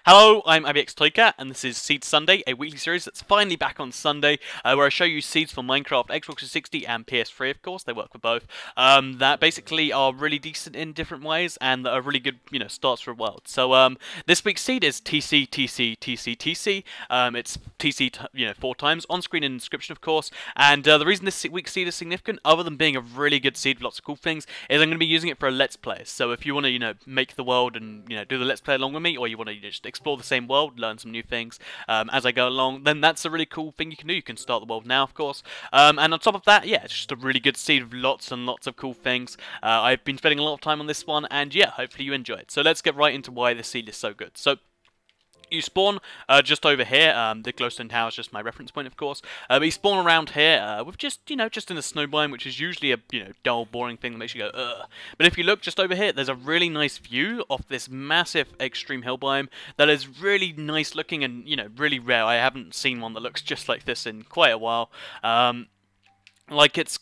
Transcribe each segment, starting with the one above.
Hello, I'm ABXToyCat, and this is Seed Sunday, a weekly series that's finally back on Sunday, where I show you seeds for Minecraft, Xbox 360, and PS3, of course. They work for both. That basically are really decent in different ways, and that are really good, starts for a world. So, this week's seed is tctctctc. It's TC, 4 times on screen in the description, of course. And the reason this week's seed is significant, other than being a really good seed with lots of cool things, is I'm going to be using it for a Let's Play. So, if you want to, make the world and do the Let's Play along with me, or you want to just explore the same world, learn some new things as I go along, then that's a really cool thing you can do. You can start the world now, of course. And on top of that, yeah, it's just a really good seed with lots and lots of cool things. I've been spending a lot of time on this one, and yeah, hopefully you enjoy it. So let's get right into why this seed is so good. So, you spawn just over here. The glowstone tower is just my reference point, of course. But you spawn around here with just in a snow biome, which is usually a dull, boring thing that makes you go ugh. But if you look just over here, there's a really nice view of this massive extreme hill biome that is really nice looking and really rare. I haven't seen one that looks just like this in quite a while. Like it's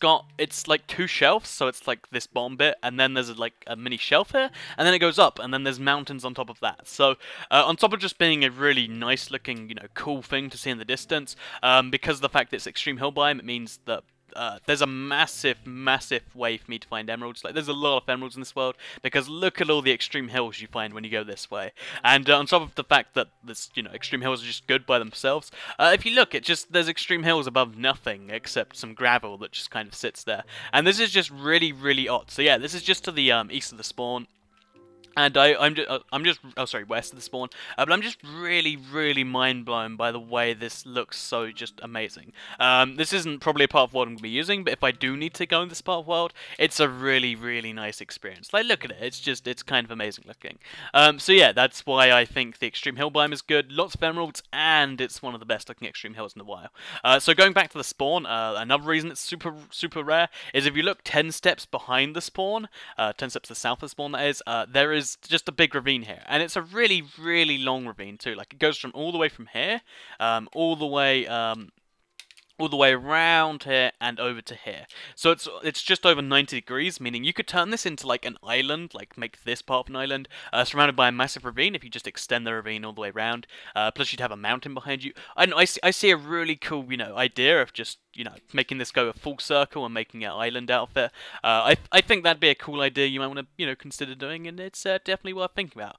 like 2 shelves, so it's like this bottom bit, and then there's like a mini shelf here, and then it goes up, and then there's mountains on top of that. So on top of just being a really nice looking, cool thing to see in the distance, because of the fact that it's extreme hill biome, it means that there's a massive way for me to find emeralds. Like, there's a lot of emeralds in this world, because look at all the extreme hills you find when you go this way. And on top of the fact that this, extreme hills are just good by themselves, if you look, there's extreme hills above nothing except some gravel that just kind of sits there. And this is just really odd. So yeah, this is just to the east of the spawn. And I'm just west of the spawn, but I'm just really mind blown by the way this looks so just amazing. This isn't probably a part of what I'm going to be using, but if I do need to go in this part of the world, it's a really nice experience. Like, look at it, it's kind of amazing looking. So yeah, that's why I think the extreme hill biome is good, lots of emeralds, and it's one of the best looking extreme hills in the wild. So going back to the spawn, another reason it's super rare is if you look 10 steps behind the spawn, 10 steps to the south of the spawn that is, there is just a big ravine here, and it's a really long ravine too. Like, it goes from all the way from here, all the way around here and over to here. So it's just over 90 degrees, meaning you could turn this into like an island, like make this part of an island, surrounded by a massive ravine if you just extend the ravine all the way around. Plus you'd have a mountain behind you. I see a really cool, idea of just, making this go a full circle and making an island out of it. I think that'd be a cool idea you might want to, consider doing, and it's definitely worth thinking about.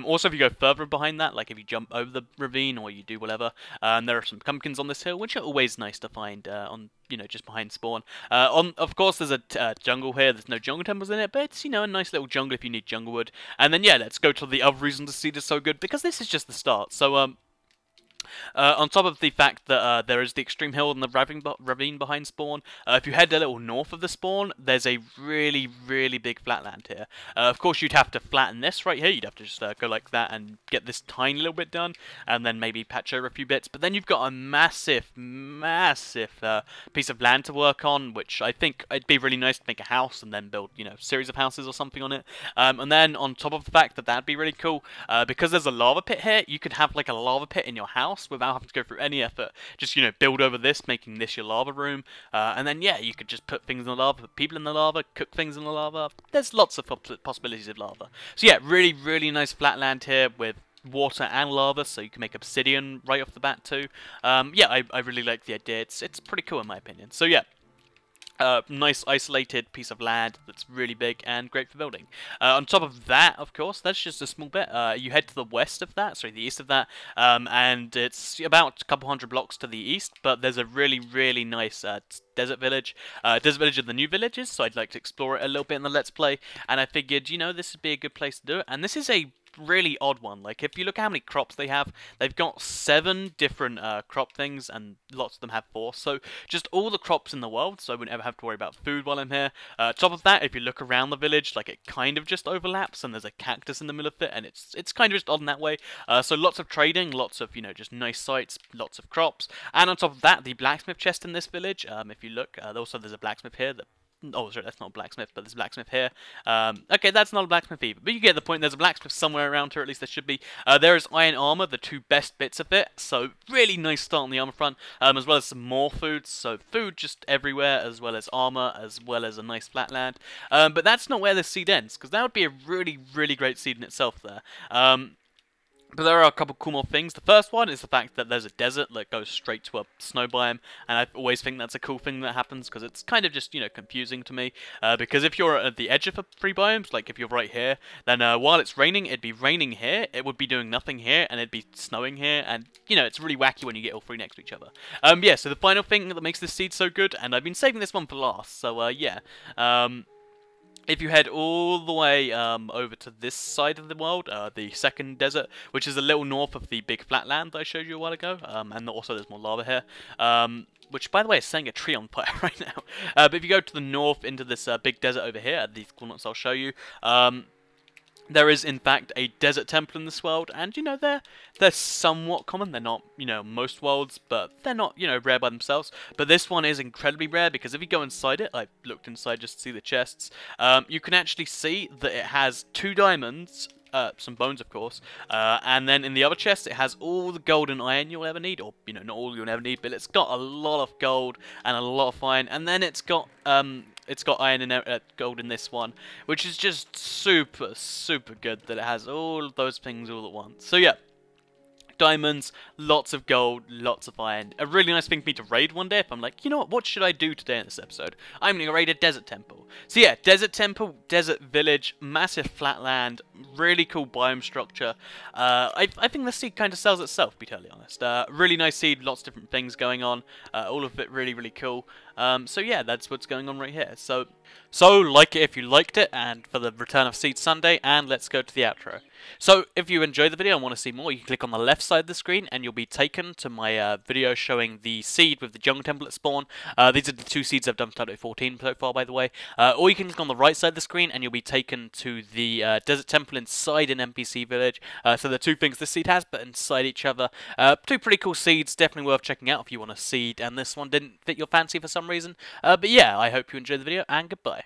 Also, if you go further behind that, like if you jump over the ravine or you do whatever, there are some pumpkins on this hill, which are always nice to find on, just behind spawn. Of course, there's a jungle here. There's no jungle temples in it, but it's, a nice little jungle if you need jungle wood. And then, yeah, let's go to the other reason to see this so good, because this is just the start. So, on top of the fact that there is the extreme hill and the ravine behind spawn, if you head a little north of the spawn, there's a really big flatland here. Of course, you'd have to flatten this right here. You'd have to just go like that and get this tiny little bit done, and then maybe patch over a few bits. But then you've got a massive piece of land to work on, which I think it'd be really nice to make a house and then build, a series of houses or something on it. And then on top of the fact that that'd be really cool, because there's a lava pit here, you could have like a lava pit in your house without having to go through any effort. Just, build over this, making this your lava room. And then, yeah, you could just put things in the lava, put people in the lava, cook things in the lava. There's lots of possibilities of lava. So, yeah, really nice flat land here with water and lava, so you can make obsidian right off the bat, too. Yeah, I really like the idea. It's pretty cool, in my opinion. So, yeah. Nice isolated piece of land that's really big and great for building. On top of that, of course, that's just a small bit. You head to the west of that, sorry, the east of that, and it's about a couple hundred blocks to the east, but there's a really nice desert village. Desert village of the new villages, so I'd like to explore it a little bit in the Let's Play, and I figured, this would be a good place to do it, and this is a really odd one. Like, if you look at how many crops they have, they've got 7 different crop things, and lots of them have 4, so just all the crops in the world, so I wouldn't ever have to worry about food while I'm here. Top of that, if you look around the village, like, it kind of just overlaps, and there's a cactus in the middle of it, and it's kind of just odd in that way. So lots of trading, lots of, just nice sites, lots of crops, and on top of that, the blacksmith chest in this village, if you look, also there's a blacksmith here that Oh, sorry, that's not a blacksmith, but there's a blacksmith here. Okay, that's not a blacksmith either, but you get the point. There's a blacksmith somewhere around here, at least there should be. There is iron armor, the 2 best bits of it, so really nice start on the armor front, as well as some more food, so food just everywhere, as well as armor, as well as a nice flatland. But that's not where this seed ends, because that would be a really great seed in itself there. But there are a couple cool more things. The first one is the fact that there's a desert that goes straight to a snow biome, and I always think that's a cool thing that happens, because it's kind of just, confusing to me. Because if you're at the edge of a free biomes, like if you're right here, then while it's raining, it'd be raining here, it would be doing nothing here, and it'd be snowing here, and, it's really wacky when you get all three next to each other. Yeah, so the final thing that makes this seed so good, and I've been saving this one for last, so, yeah. If you head all the way over to this side of the world, the second desert, which is a little north of the big flat land that I showed you a while ago, and also there's more lava here, which, by the way, is setting a tree on fire right now. But if you go to the north into this big desert over here, these coordinates I'll show you, there is, in fact, a desert temple in this world, and, they're somewhat common. They're not, most worlds, but they're not, rare by themselves. But this one is incredibly rare, because if you go inside it, I looked inside just to see the chests, you can actually see that it has 2 diamonds, some bones, of course, and then in the other chest, it has all the gold and iron you'll ever need, or, not all you'll ever need, but it's got a lot of gold and a lot of iron, and then it's got iron and gold in this one, which is just super, super good that it has all of those things all at once. So yeah, diamonds, lots of gold, lots of iron. A really nice thing for me to raid one day if I'm like, you know what should I do today in this episode? I'm going to raid a desert temple. So yeah, desert temple, desert village, massive flat land, really cool biome structure. I think the seed kind of sells itself, to be totally honest. Really nice seed, lots of different things going on, all of it really, really cool. So yeah, that's what's going on right here. So like it if you liked it, and for the return of Seed Sunday, and let's go to the outro. So if you enjoyed the video and want to see more, you can click on the left side of the screen and you'll be taken to my video showing the seed with the jungle temple at spawn. These are the 2 seeds I've done for Title 14 so far, by the way. Or you can click on the right side of the screen and you'll be taken to the desert temple inside an NPC village. So the 2 things this seed has, but inside each other. 2 pretty cool seeds, definitely worth checking out if you want a seed, and this one didn't fit your fancy for some reason. But yeah, I hope you enjoyed the video, and goodbye.